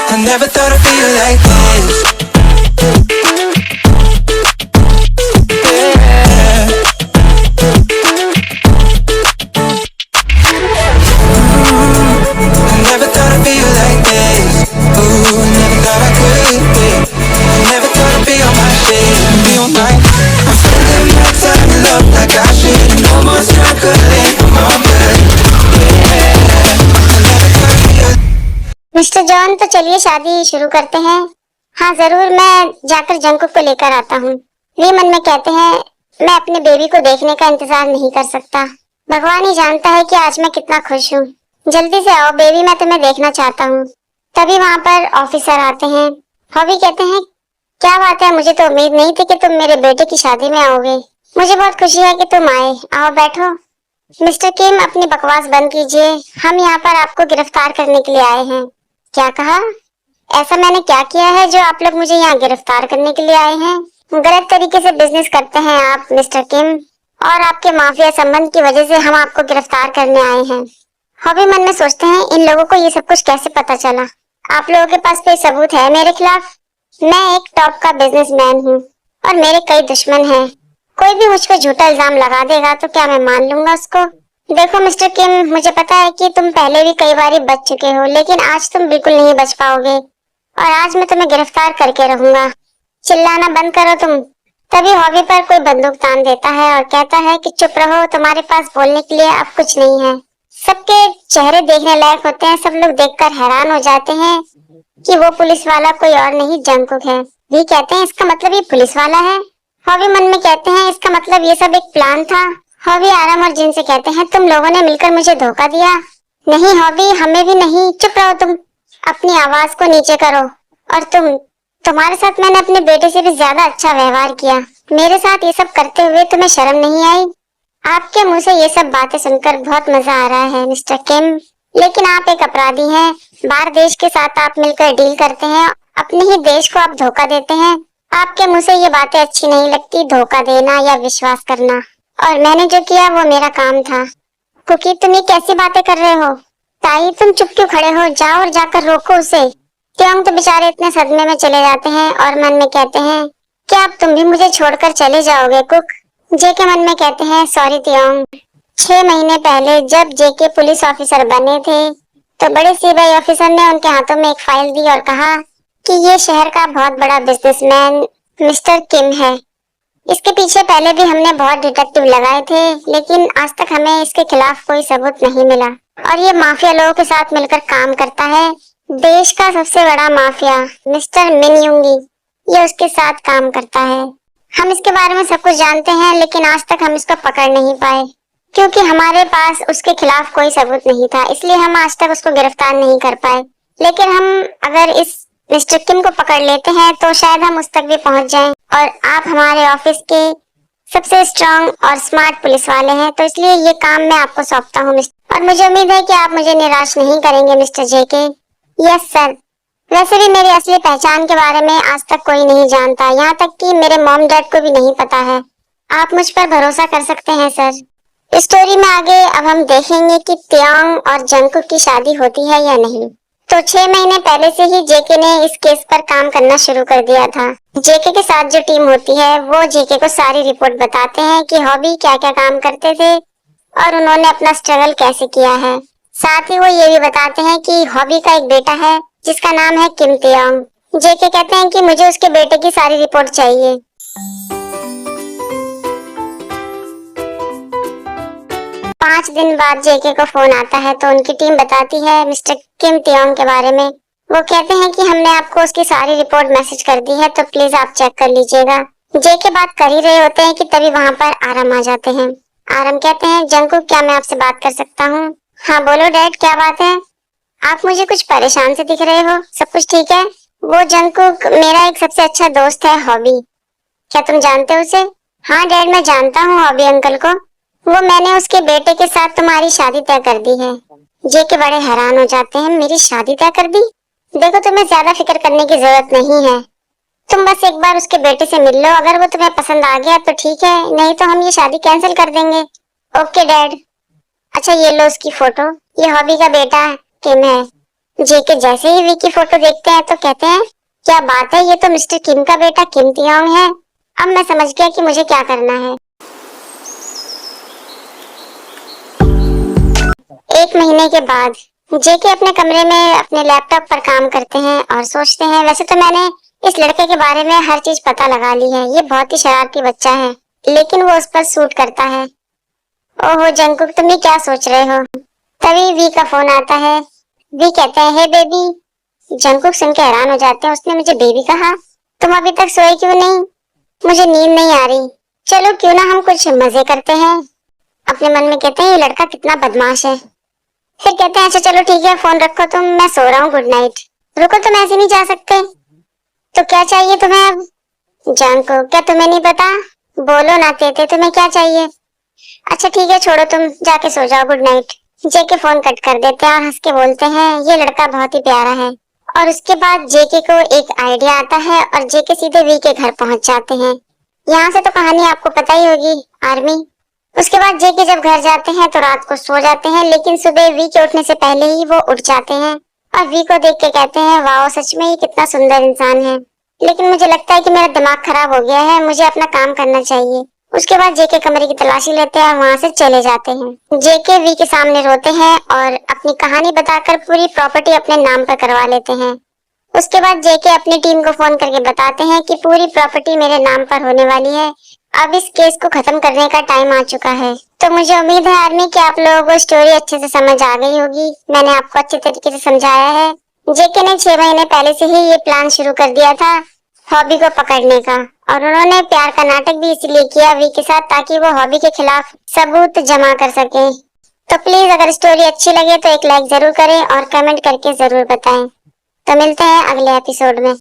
I never thought I'd feel like this. Yeah. I never thought I'd feel like this. Ooh, never thought I could be. Never thought I'd be on my shit and be on my. I'm spending my time in love like I should. No more struggling for my good. Mister John, तो चलिए शादी शुरू करते हैं। हाँ जरूर, मैं जाकर जंकुक को लेकर आता हूँ। वे मन में कहते हैं, मैं अपने बेबी को देखने का इंतजार नहीं कर सकता। भगवान ही जानता है कि आज मैं कितना खुश हूँ। जल्दी से आओ बेबी, मैं तुम्हें देखना चाहता हूँ। तभी वहाँ पर ऑफिसर आते हैं। हॉबी कहते हैं, क्या बात है, मुझे तो उम्मीद नहीं थी कि तुम मेरे बेटे की शादी में आओगे। मुझे बहुत खुशी है कि तुम आए। आओ बैठो। मिस्टर किम, अपनी बकवास बंद कीजिए। हम यहाँ पर आपको गिरफ्तार करने के लिए आए हैं। क्या कहा? ऐसा मैंने क्या किया है जो आप लोग मुझे यहाँ गिरफ्तार करने के लिए आए हैं? गलत तरीके से बिजनेस करते हैं आप मिस्टर किम, और आपके माफिया संबंध की वजह से हम आपको गिरफ्तार करने आए हैं। हॉबी मन में सोचते हैं, इन लोगों को ये सब कुछ कैसे पता चला? आप लोगों के पास कोई सबूत है मेरे खिलाफ? मैं एक टॉप का बिजनेसमैन हूँ और मेरे कई दुश्मन हैं। कोई भी मुझ पर झूठा इल्जाम लगा देगा तो क्या मैं मान लूंगा उसको? देखो मिस्टर किम, मुझे पता है कि तुम पहले भी कई बार बच चुके हो, लेकिन आज तुम बिल्कुल नहीं बच पाओगे और आज मैं तुम्हें गिरफ्तार करके रहूंगा। चिल्लाना बंद करो तुम। तभी हॉबी पर कोई बंदूक तान देता है और कहता है कि चुप रहो, तुम्हारे पास बोलने के लिए अब कुछ नहीं है। सबके चेहरे देखने लायक होते हैं। सब लोग देखकर हैरान हो जाते हैं कि वो पुलिस वाला कोई और नहीं जंकुक है। भी कहते हैं, इसका मतलब ये पुलिस वाला है। हॉबी मन में कहते हैं, इसका मतलब ये सब एक प्लान था। हॉबी आराम और जिन से कहते हैं, तुम लोगों ने मिलकर मुझे धोखा दिया। नहीं हॉबी, हमें भी नहीं। चुप रहो तुम। अपनी आवाज को नीचे करो। और तुम्हारे साथ मैंने अपने बेटे से भी ज्यादा अच्छा व्यवहार किया। मेरे साथ ये सब करते हुए तुम्हें शर्म नहीं आई? आपके मुंह से ये सब बातें सुनकर बहुत मजा आ रहा है मिस्टर किम, लेकिन आप एक अपराधी हैं। बाहर देश के साथ आप मिलकर डील करते हैं, अपने ही देश को आप धोखा देते हैं। आपके मुंह से ये बातें अच्छी नहीं लगती, धोखा देना या विश्वास करना। और मैंने जो किया वो मेरा काम था। कुकी, तुम ये कैसी बातें कर रहे हो? ताई, तुम चुप क्यों खड़े हो? जाओ और जाकर रोको उसे। त्योंग तो बेचारे इतने सदमे में चले जाते हैं और मन में कहते हैं, क्या अब तुम भी मुझे छोड़कर चले जाओगे कुक? जेके मन में कहते हैं, सॉरी त्योंग। 6 महीने पहले जब जेके पुलिस ऑफिसर बने थे तो बड़े सीबीआई ऑफिसर ने उनके हाथों में एक फाइल दी और कहा कि ये शहर का बहुत बड़ा बिजनेसमैन मिस्टर किम है। इसके पीछे पहले भी हमने बहुत डिटेक्टिव लगाए थे, लेकिन आज तक हमें इसके खिलाफ कोई सबूत नहीं मिला। और ये माफिया लोगों के साथ मिलकर काम करता है। देश का सबसे बड़ा माफिया मिस्टर मिन युंगी, ये उसके साथ काम करता है। हम इसके बारे में सब कुछ जानते हैं, लेकिन आज तक हम इसको पकड़ नहीं पाए क्योंकि हमारे पास उसके खिलाफ कोई सबूत नहीं था। इसलिए हम आज तक उसको गिरफ्तार नहीं कर पाए। लेकिन हम अगर इस मिस्टर किम को पकड़ लेते हैं तो शायद हम उस तक भी पहुंच जाएं। और आप हमारे ऑफिस के सबसे स्ट्रांग और स्मार्ट पुलिस वाले हैं, तो इसलिए ये काम मैं आपको सौंपता हूँ और मुझे उम्मीद है कि आप मुझे निराश नहीं करेंगे मिस्टर जेके। Yes sir. वैसे भी मेरी असली पहचान के बारे में आज तक कोई नहीं जानता, यहाँ तक कि मेरे मॉम डैड को भी नहीं पता है। आप मुझ पर भरोसा कर सकते हैं सर। स्टोरी में आगे अब हम देखेंगे कि त्योंग और जंकुक की शादी होती है या नहीं। तो 6 महीने पहले से ही जेके ने इस केस पर काम करना शुरू कर दिया था। जेके के साथ जो टीम होती है वो जेके को सारी रिपोर्ट बताते हैं कि हॉबी क्या क्या काम करते थे और उन्होंने अपना स्ट्रगल कैसे किया है। साथ ही वो ये भी बताते हैं कि हॉबी का एक बेटा है जिसका नाम है किम त्योंग। जेके कहते हैं कि मुझे उसके बेटे की सारी रिपोर्ट चाहिए। 5 दिन बाद जेके को फोन आता है तो उनकी टीम बताती है मिस्टर किम त्योंग के बारे में। वो कहते हैं कि हमने आपको उसकी सारी रिपोर्ट मैसेज कर दी है, तो प्लीज आप चेक कर लीजिएगा। जेके बात कर ही रहे होते हैं कि तभी वहाँ पर आराम आ जाते हैं। आराम कहते हैं, जंकुक क्या मैं आपसे बात कर सकता हूँ? हाँ बोलो डैड, क्या बात है? आप मुझे कुछ परेशान से दिख रहे हो, सब कुछ ठीक है? वो जंकुक मेरा एक सबसे अच्छा दोस्त है हॉबी। क्या तुम जानते हो उसे? हाँ डैड, मैं जानता हूँ हॉबी अंकल को। वो मैंने उसके बेटे के साथ तुम्हारी शादी तय कर दी है। जेके बड़े हैरान हो जाते हैं, मेरी शादी तय कर दी? देखो तुम्हें ज्यादा फिक्र करने की जरूरत नहीं है, तुम बस एक बार उसके बेटे से मिल लो। अगर वो तुम्हें पसंद आ गया तो ठीक है, नहीं तो हम ये शादी कैंसिल कर देंगे। Okay dad. अच्छा ये लो उसकी फोटो, ये हॉबी का बेटा किम है। जेके जैसे ही वी की फोटो देखते हैं तो कहते हैं, क्या बात है, ये तो मिस्टर किम का बेटा किम तियोंग है। अब मैं समझ गया कि मुझे क्या करना है। 1 महीने के बाद जेके अपने कमरे में अपने लैपटॉप पर काम करते हैं और सोचते हैं, वैसे तो मैंने इस लड़के के बारे में हर चीज पता लगा ली है, ये बहुत ही शरारती बच्चा है, लेकिन वो उस पर सूट करता है। ओहो जंगकुक, तुम ये क्या सोच रहे हो? तभी वी का फोन आता है। वी कहते हैं, हे बेबी। जंगकुक सुन के हैरान हो जाते हैं, उसने मुझे बेबी कहा? तुम अभी तक सोए क्यों नहीं? मुझे नींद नहीं आ रही। चलो क्यों ना हम कुछ मजे करते हैं। अपने मन में कहते हैं, ये लड़का कितना बदमाश है। फिर कहते हैं, अच्छा चलो ठीक है, फोन रखो तुम, मैं सो रहा हूँ, गुड नाइट। रुको, तुम ऐसे नहीं जा सकते। तो क्या चाहिए तुम्हें अब? जंगकुक, क्या तुम्हें नहीं पता? बोलो ना तेते, तुम्हें क्या चाहिए? अच्छा ठीक है, छोड़ो, तुम जाके सो जाओ, गुड नाइट। जेके फोन कट कर देते हैं और हंस के बोलते हैं, ये लड़का बहुत ही प्यारा है। और उसके बाद जेके को एक आइडिया आता है और जेके सीधे वी के घर पहुंच जाते हैं। यहाँ से तो कहानी आपको पता ही होगी, आर्मी। उसके बाद जेके जब घर जाते हैं तो रात को सो जाते हैं, लेकिन सुबह वी के उठने से पहले ही वो उठ जाते हैं और वी को देख के कहते हैं, वाह सच में ये कितना सुंदर इंसान है। लेकिन मुझे लगता है कि मेरा दिमाग खराब हो गया है, मुझे अपना काम करना चाहिए। उसके बाद जेके कमरे की तलाशी लेते हैं और वहां से चले जाते हैं। जेके वी के सामने रोते हैं और अपनी कहानी बताकर पूरी प्रॉपर्टी अपने नाम पर करवा लेते हैं। उसके बाद जेके अपनी टीम को फोन करके बताते हैं कि पूरी प्रॉपर्टी मेरे नाम पर होने वाली है, अब इस केस को खत्म करने का टाइम आ चुका है। तो मुझे उम्मीद है आर्मी कि आप लोगों को स्टोरी अच्छे से समझ आ गई होगी, मैंने आपको अच्छे तरीके से समझाया है। जेके ने 6 महीने पहले से ही ये प्लान शुरू कर दिया था हॉबी को पकड़ने का, और उन्होंने प्यार का नाटक भी इसलिए किया वी के साथ ताकि वो हॉबी के खिलाफ सबूत जमा कर सके। तो प्लीज अगर स्टोरी अच्छी लगे तो एक लाइक जरूर करें और कमेंट करके जरूर बताएं। तो मिलते हैं अगले एपिसोड में।